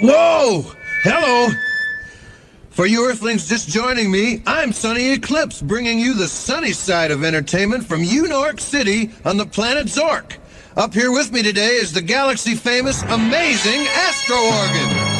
Whoa! Hello! For you Earthlings just joining me, I'm Sonny Eclipse, bringing you the sunny side of entertainment from Yew Nork City on the planet Zork. Up here with me today is the galaxy-famous Amazing Astro Organ.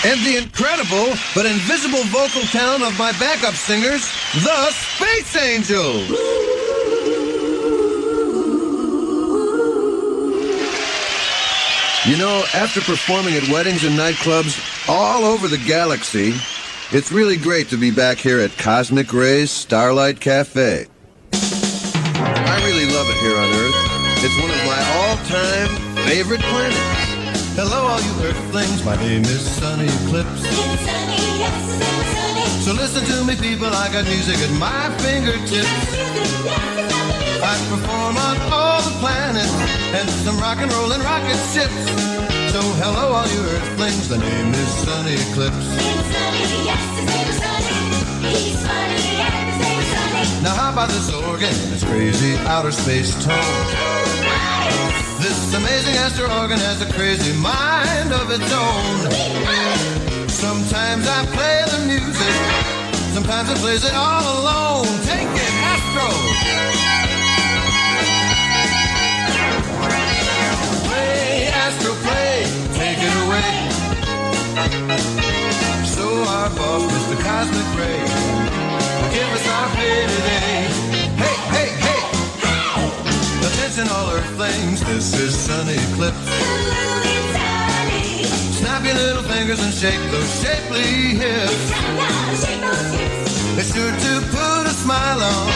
And the incredible but invisible vocal talent of my backup singers, the Space Angels. You know, after performing at weddings and nightclubs all over the galaxy, it's really great to be back here at Cosmic Ray's Starlight Café. I really love it here on Earth. It's one of my all-time favorite planets. Hello, all you Earthlings. My name is Sonny Eclipse. It's sunny, yes, it's sunny. So listen to me, people. I got music at my fingertips. I perform on all the planets and some rock and rollin' rocket ships. So hello, all you Earthlings. The name is Sonny Eclipse. It's sunny, yes, his name is sunny. He's funny and his name is sunny. Now how about this organ and its crazy outer space tone? This amazing Astro Organ has a crazy mind of its own. Sometimes I play the music, sometimes it plays it all alone. Take it, Astro! Play, Astro, play, take it away. So our boss, Mr. Cosmic Ray, give us our pay today. Hey, hey, hey! Attention all Earthlings, this is Sonny Eclipse. Snap your little fingers and shake those shapely hips. Be sure to put a smile on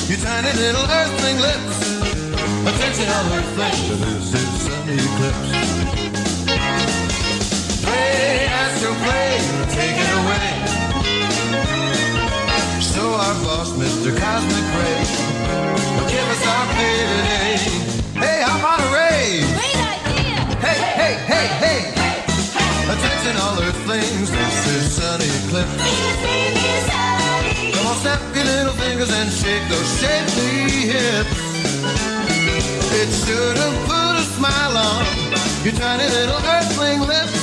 your tiny little Earthling lips. Attention all Earthlings, this is Sonny Eclipse. Play, Astro, play, take it away. So our boss, Mr. Cosmic Ray, give us our pay today. Hey, how about a raise? Great idea. Hey, hey, hey, hey. Attention all Earthlings, this is Sonny Eclipse. His name is sunny. Come on, snap your little fingers and shake those shapely hips. It's sure to put a smile on your tiny little Earthling lips.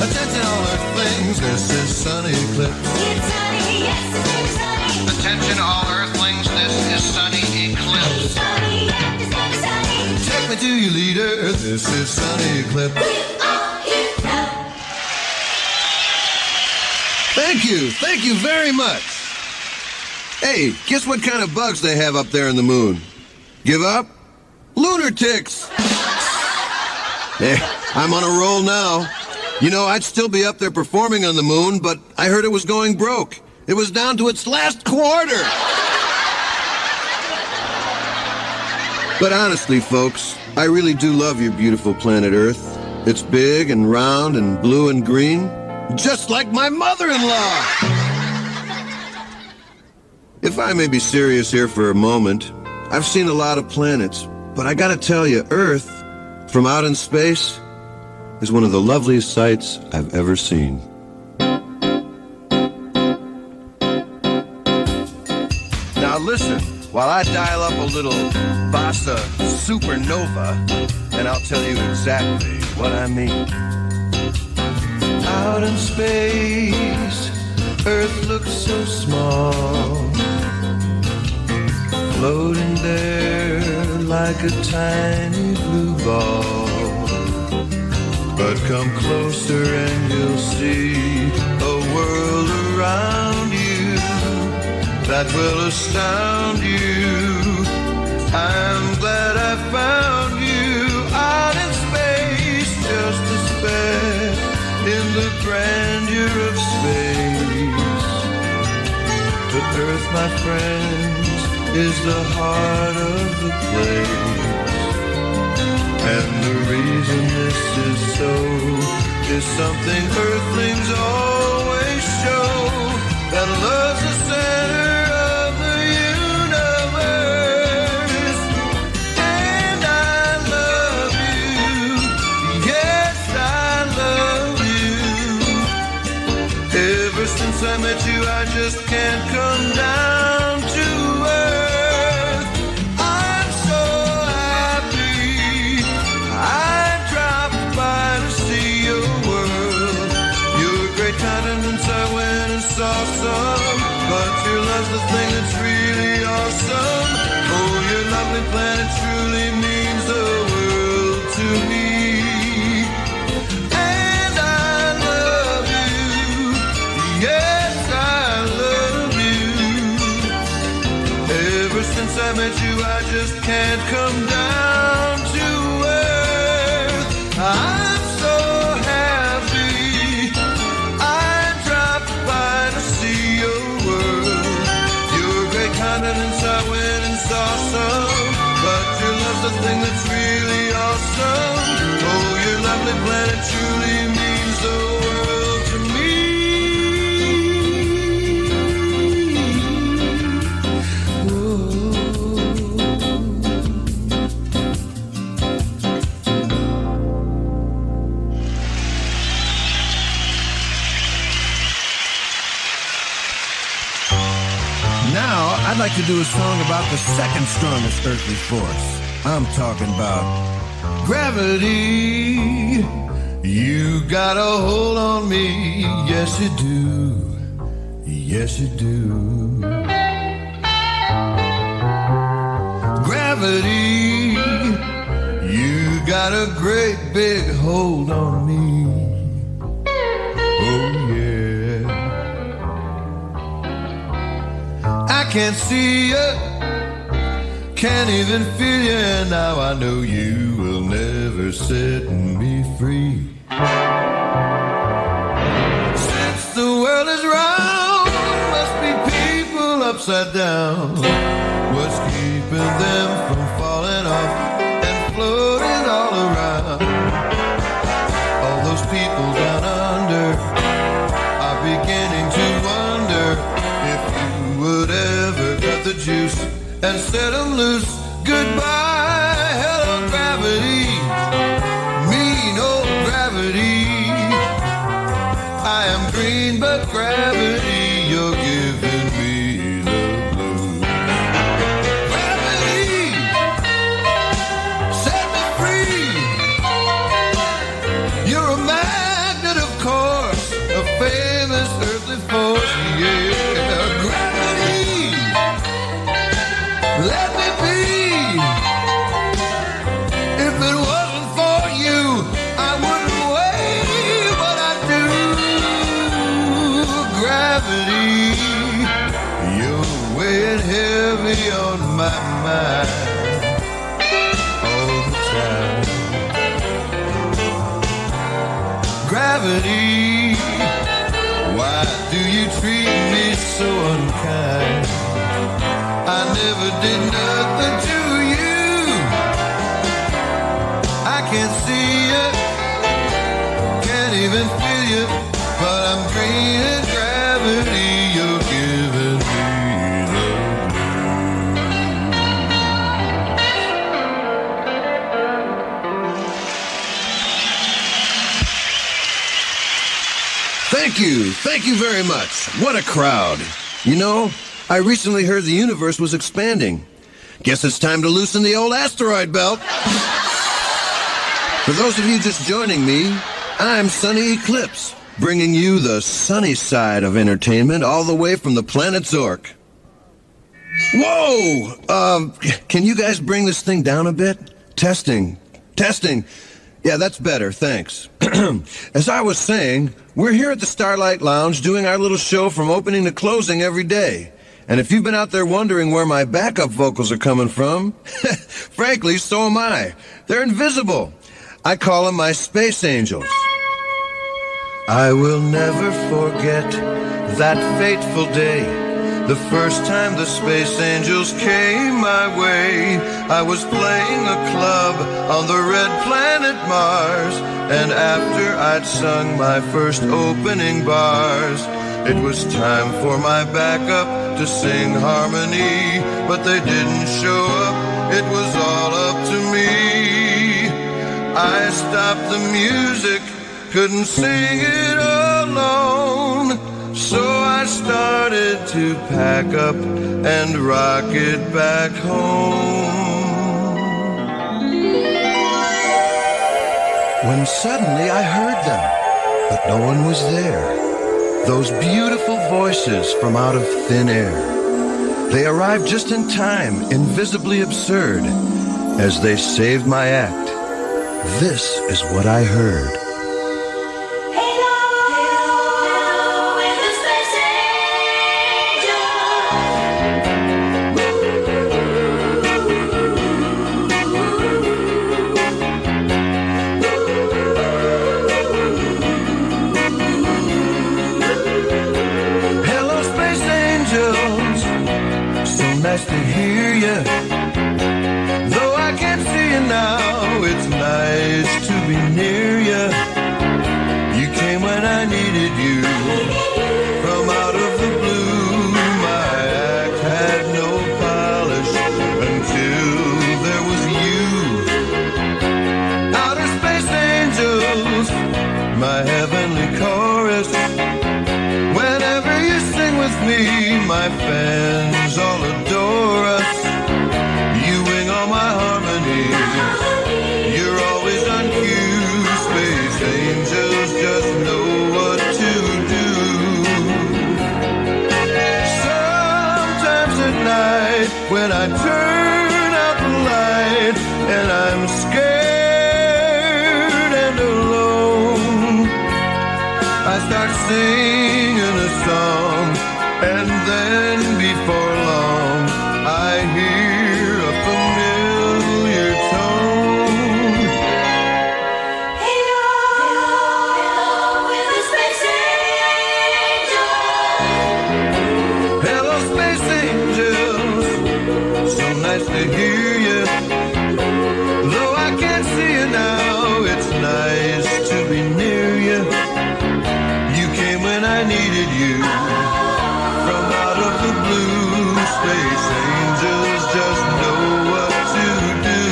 Attention all Earthlings, this is Sonny Eclipse. It's sunny, yes, his name is sunny. Attention all Earthlings, this is Sonny Eclipse. He's funny and his name is sunny. Take me to your leader, this is Sonny Eclipse. We're all here now. Thank you very much. Hey, guess what kind of bugs they have up there in the moon? Give up? Lunar ticks. Hey, I'm on a roll now. You know, I'd still be up there performing on the moon, but I heard it was going broke. It was down to its last quarter. But honestly, folks, I really do love your beautiful planet Earth. It's big and round and blue and green, just like my mother-in-law. If I may be serious here for a moment, I've seen a lot of planets, but I gotta tell you, Earth, from out in space, is one of the loveliest sights I've ever seen. Now listen, while I dial up a little Bossa Supernova, and I'll tell you exactly what I mean. Out in space, Earth looks so small, floating there like a tiny blue ball. But come closer and you'll see a world around you that will astound you. I'm glad I found you out in space, just a speck in the grandeur of space. But Earth, my friends, is the heart of the place. And the reason this is so is something Earthlings always show, that love's the center of the universe. And I love you, yes, I love you. Ever since I met you, I just can't come down to earth. I'm so happy I dropped by to see your world. Your great continents I went and saw some, but your love's the thing that's really awesome. Oh, your lovely planet truly means the world to me. And I love you, yes, I love you. Ever since I met you, I just can't come down to earth. I'm so happy I dropped by to see your world. Your great continents I went and saw some, but your love's the thing that's really awesome. Oh, your lovely planet truly means the world to me. Now, I'd like to do a song about the second strongest earthly force. I'm talking about gravity. You got a hold on me, yes you do, yes you do. Gravity, you got a great big hold on me. Oh yeah. I can't see you, can't even feel you, and now I know you will never set me free. Since the world is round, must be people upside down. What's keeping them from falling off and floating all around? All those people down under are beginning to wonder if you would ever cut the juice and set them loose. Goodbye, hello gravity, mean old gravity. I am green, but gravity, you're giving me the blues. Gravity, set me free. You're a magnet, of course, a famous earthly force, yeah. Gravity, let me be. If it wasn't for you, I wouldn't weigh what I do. Gravity, you're weighing heavy on my mind all the time. Gravity, why do you treat me so unkind? I never did nothing to you. I can't see you, can't even feel you, but I'm green in gravity. You're giving me the blues. Thank you very much. What a crowd. You know, I recently heard the universe was expanding. Guess it's time to loosen the old asteroid belt. For those of you just joining me, I'm Sonny Eclipse, bringing you the sunny side of entertainment all the way from the planet Zork. Whoa! Can you guys bring this thing down a bit? Testing. Yeah, that's better, thanks. As I was saying, we're here at the Starlight Lounge doing our little show from opening to closing every day. And if you've been out there wondering where my backup vocals are coming from, frankly, so am I. They're invisible. I call them my space angels. I will never forget that fateful day, the first time the space angels came my way. I was playing a club on the red planet Mars, and after I'd sung my first opening bars, it was time for my backup to sing harmony, but they didn't show up, it was all up to me. I stopped the music, couldn't sing it alone, so I started to pack up and rock it back home. When suddenly I heard them, but no one was there. Those beautiful voices from out of thin air. They arrived just in time, invisibly absurd, as they saved my act. This is what I heard. Nice to hear you. Though I can't see you now, it's nice to be near you. You came when I needed you. From out of the blue, my act had no polish until there was you. Outer space angels, my heavenly chorus. Whenever you sing with me, my fans all adore us. You wing all my harmony. You're always on cue. Space angels just know what to do. Sometimes at night when I turn out the light and I'm scared and alone, I start singing a song, and then before long I hear a familiar tone. Hello, we're the space angels. Hello, space angels, so nice to hear you. Though I can't see you now, it's nice to be near you. You came when I needed you. From out of the blue, space angels just know what to do.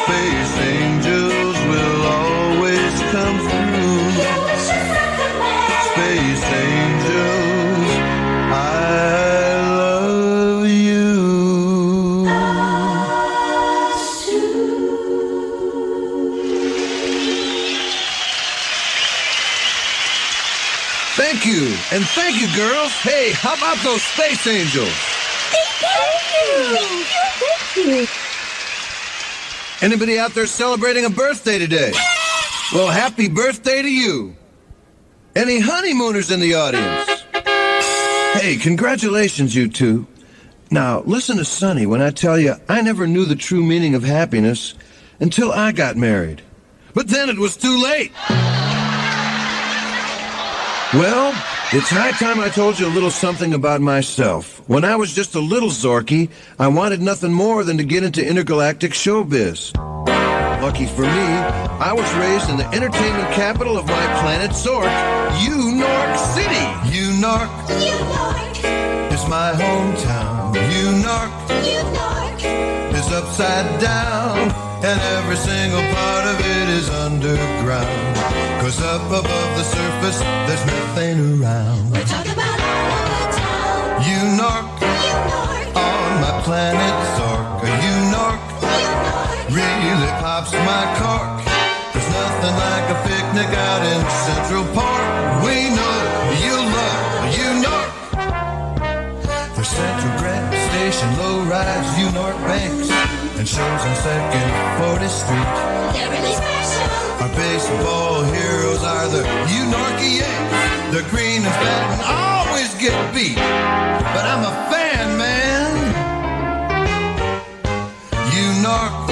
Space angels will always come through. Space angels, I love you. Thank you, and thank you, girls. Hey, how about those space angels? Thank you. Anybody out there celebrating a birthday today? Well, happy birthday to you. Any honeymooners in the audience? Hey, congratulations, you two. Now, listen to Sonny when I tell you I never knew the true meaning of happiness until I got married. But then it was too late. Well, it's high time I told you a little something about myself. When I was just a little Zorky, I wanted nothing more than to get into intergalactic showbiz. Lucky for me, I was raised in the entertainment capital of my planet Zork, Yew Nork City. Yew Nork Yew Nork, is my hometown. Yew Nork Yew Nork, is upside down, and every single part of it is underground. 'Cause up above the surface, there's nothing around. we're talking about our town. Yew Nork, Yew Nork, on my planet Zork. Yew Nork Yew Nork, really pops my cork. There's nothing like a picnic out in Central Park. We know you love Yew Nork. There's Central Grand Station, low-rise Yew Nork banks, and shows on 2nd, 40th Street. they're really special. Our baseball heroes are the Yew Nork Yanks. They're green and fat and always get beat, but I'm a fan, man. Yew Nork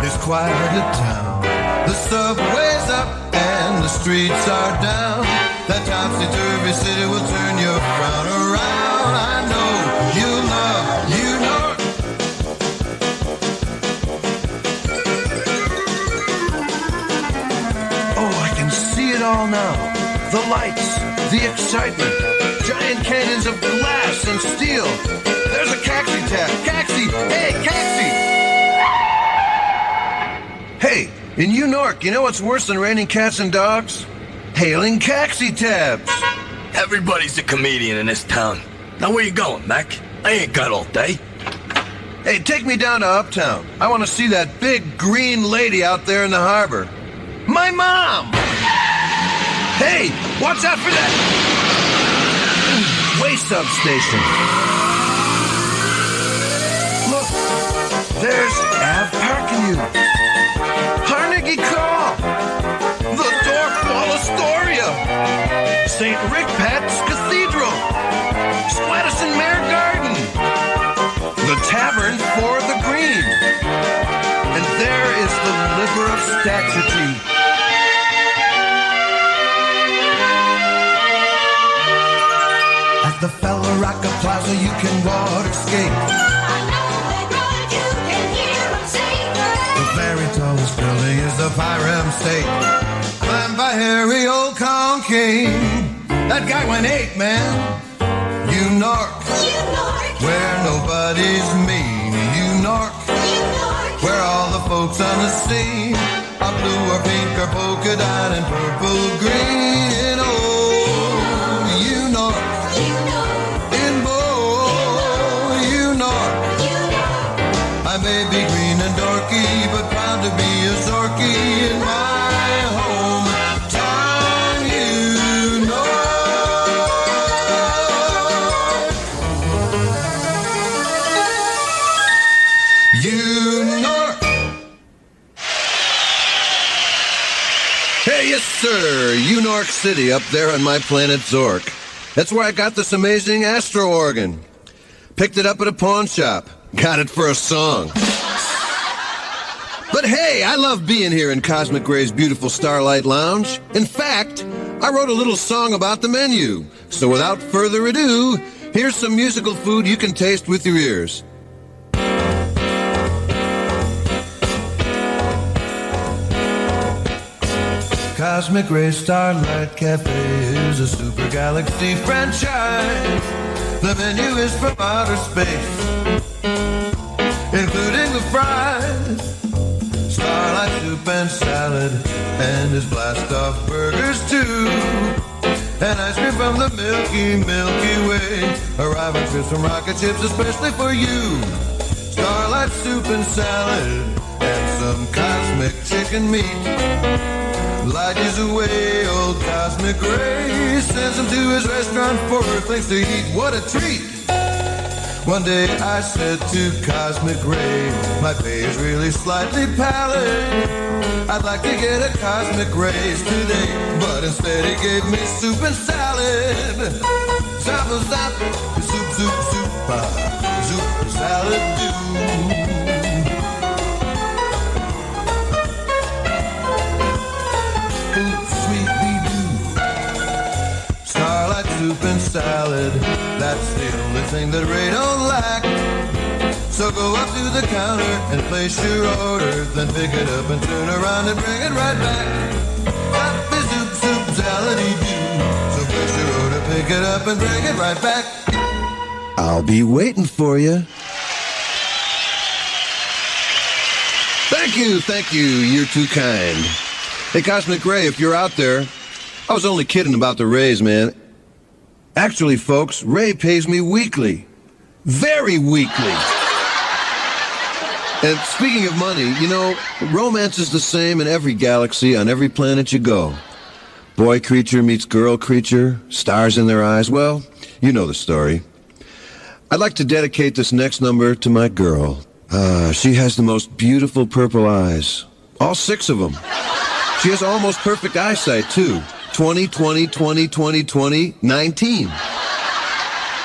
is quite a town. The subway's up and the streets are down. That topsy-turvy city will turn your frown around. I know you'll love Yew Nork. Oh, I can see it all now. The lights, the excitement, giant canyons of glass and steel. There's a taxi tab. Taxi! Hey, taxi! Hey, in Yew Nork, you know what's worse than raining cats and dogs? Hailing taxi tabs. Everybody's a comedian in this town. Now where you going, Mac? I ain't got all day. Hey, take me down to Uptown. I want to see that big green lady out there in the harbor. My mom! Hey, watch out for that way substation. Look, there's Ave Parkinu, Carnegie Call, the Dorf Wall Astoria, St. Rickpat's Cathedral, Squattison Mare Garden, the Tavern for the Green, and there is the Liver of Statue. At the Fella Rocca Plaza you can water skate. You can hear 'em sing. The very tallest building is the Pyram State. Climbed by Harry Old King. That guy went ape, man. Yew Nork, Yew Nork, where nobody's mean. Yew Nork, Yew Nork. where all the folks on the scene are blue or pink or polka dot and purple green. Oh, Yew Nork, Yew Nork, in Bo, Yew Nork. Yew Nork. I may be green and dorky, but proud to be a Zorky in my hometown, Yew Nork. Yew Nork. Hey, yes, sir. Yew Nork City up there on my planet Zork. That's where I got this amazing Astro Organ. Picked it up at a pawn shop. Got it for a song. But hey, I love being here in Cosmic Ray's beautiful Starlight Lounge. In fact, I wrote a little song about the menu. So without further ado, here's some musical food you can taste with your ears. Cosmic Ray Starlight Café is a super galaxy franchise. The menu is from outer space, including the fries, Starlight soup and salad, and his blast-off burgers too. And ice cream from the Milky Way, arriving crisps from rocket ships especially for you. Starlight soup and salad, and some cosmic chicken meat. Light years away, old Cosmic Ray sends him to his restaurant for things to eat. What a treat! One day I said to Cosmic Ray, my pay is really slightly pallid. I'd like to get a Cosmic raise today, but instead he gave me soup and salad. Zap, zap, soup, soup, soup, soup, salad do. Starlight soup and salad, that's the only thing that Ray don't lack. So go up to the counter and place your order, then pick it up and turn around and bring it right back. Happy soup, soup, salad-y-do. So place your order, pick it up and bring it right back. I'll be waiting for you. Thank you, you're too kind. Hey, Cosmic Ray, if you're out there, I was only kidding about the raise, man. Actually, folks, Ray pays me weekly. Very weekly. And speaking of money, you know, romance is the same in every galaxy, on every planet you go. Boy creature meets girl creature, stars in their eyes. Well, you know the story. I'd like to dedicate this next number to my girl. She has the most beautiful purple eyes. All 6 of them. She has almost perfect eyesight, too. 2020, 2020, 20, 19.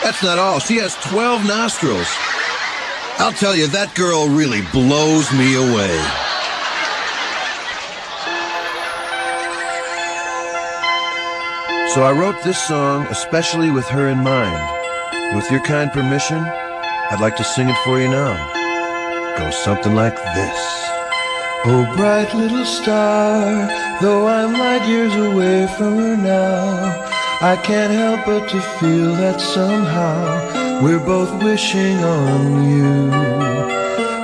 That's not all. She has 12 nostrils. I'll tell you, that girl really blows me away. So I wrote this song especially with her in mind. With your kind permission, I'd like to sing it for you now. Goes something like this. Oh, bright little star, though I'm light years away from her now, I can't help but to feel that somehow we're both wishing on you.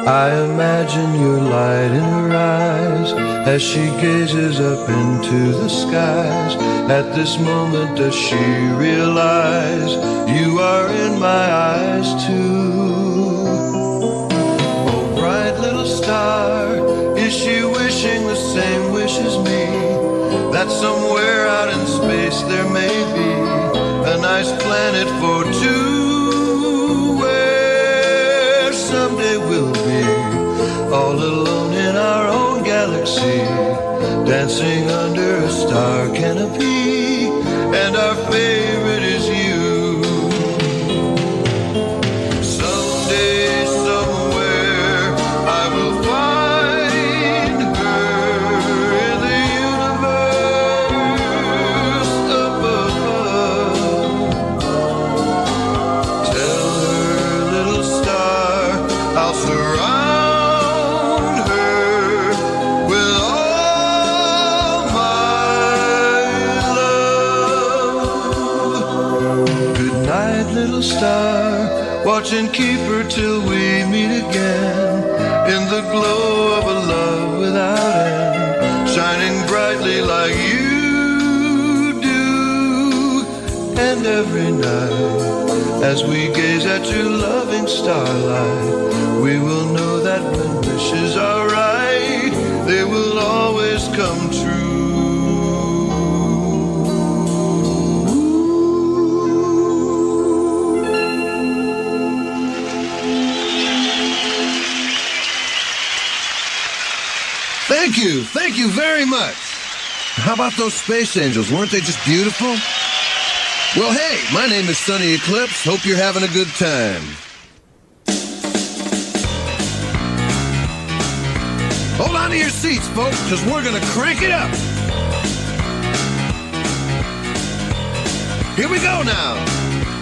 I imagine your light in her eyes as she gazes up into the skies. At this moment does she realize you are in my eyes too. Oh, bright little star, is she wishing the same wish as me? That somewhere out in space there may be a nice planet for two, where someday we'll be all alone in our own galaxy, dancing under a star canopy, and our favorite is you. Someday, somewhere, I will find her in the universe above. Tell her, little star, I'll surround her with all my love. Good night, little star, watch and keep her till we meet again, in the glow of a love without end, shining brightly like you do. And every night, as we gaze at your loving starlight, we will know that when wishes are right, they will always come true. Thank you very much. How about those space angels? Weren't they just beautiful? Well, hey, my name is Sonny Eclipse. Hope you're having a good time. Hold on to your seats, folks, because we're going to crank it up. Here we go now.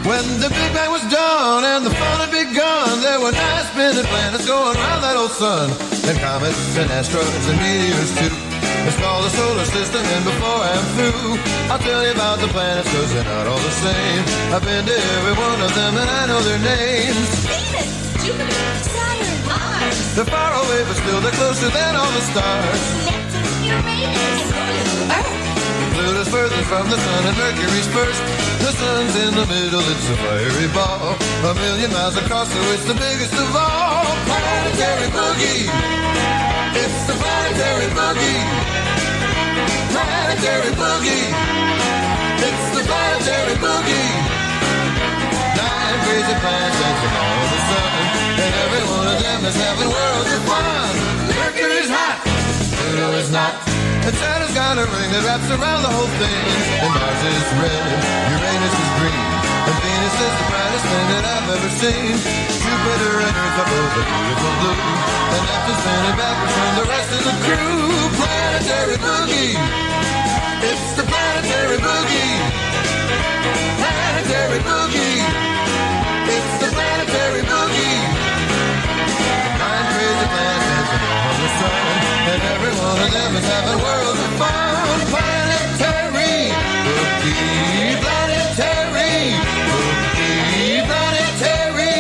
When the Big Bang was done and the fun had begun, there were nice spinning planets going around that old sun, and comets and asteroids and meteors too. It's called the solar system, and before I'm through, I'll tell you about the planets, 'cause they're not all the same. I've been to every one of them and I know their names. Venus, Jupiter, Saturn, Mars, They're far away, but still they're closer than all the stars. Neptune, Uranus, and Earth. Pluto's furthest from the sun and Mercury's first. The sun's in the middle, it's a fiery ball, 1,000,000 miles across, so it's the biggest of all. Planetary Boogie, it's the Planetary Boogie. Planetary Boogie, it's the Planetary Boogie. 9 crazy planets dancing all the sun, and every one of them is having worlds of fun. Mercury's hot, Pluto is not, and Saturn's got a ring that wraps around the whole thing. And Mars is red, Uranus is green, and Venus is the brightest thing that I've ever seen. Jupiter and Earth are both a beautiful blue, and Neptune's spinning backwards from the rest of the crew. Planetary Boogie, it's the Planetary Boogie. Planetary Boogie, it's the Planetary Boogie. 9 crazy planets dancing on the sun, and every one of them is having worlds of fun. Planetary Boogie, Planetary Boogie, Planetary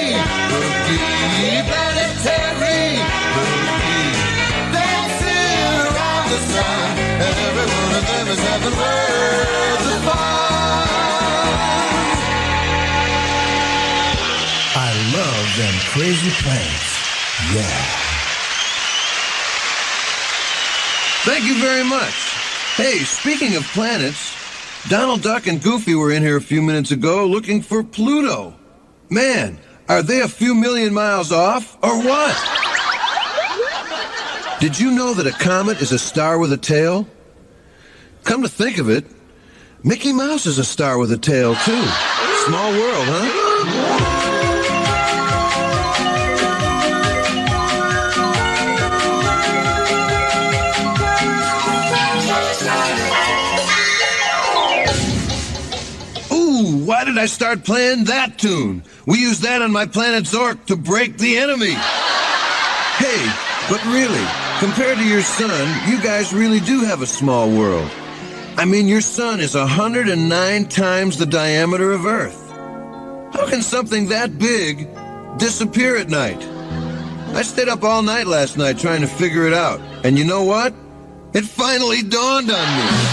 Boogie, Planetary Boogie. Dancing around the sun, and every one of them is having worlds of fun. I love them crazy planets. Yeah. Thank you very much. Hey, speaking of planets, Donald Duck and Goofy were in here a few minutes ago looking for Pluto. Man, are they a few million miles off, or what? Did you know that a comet is a star with a tail? Come to think of it, Mickey Mouse is a star with a tail, too. Small world, huh? Ooh, why did I start playing that tune? We use that on my planet Zork to break the enemy. Hey, but really, compared to your sun, you guys really do have a small world. I mean, your sun is 109 times the diameter of Earth. How can something that big disappear at night? I stayed up all night last night trying to figure it out. And you know what? It finally dawned on me.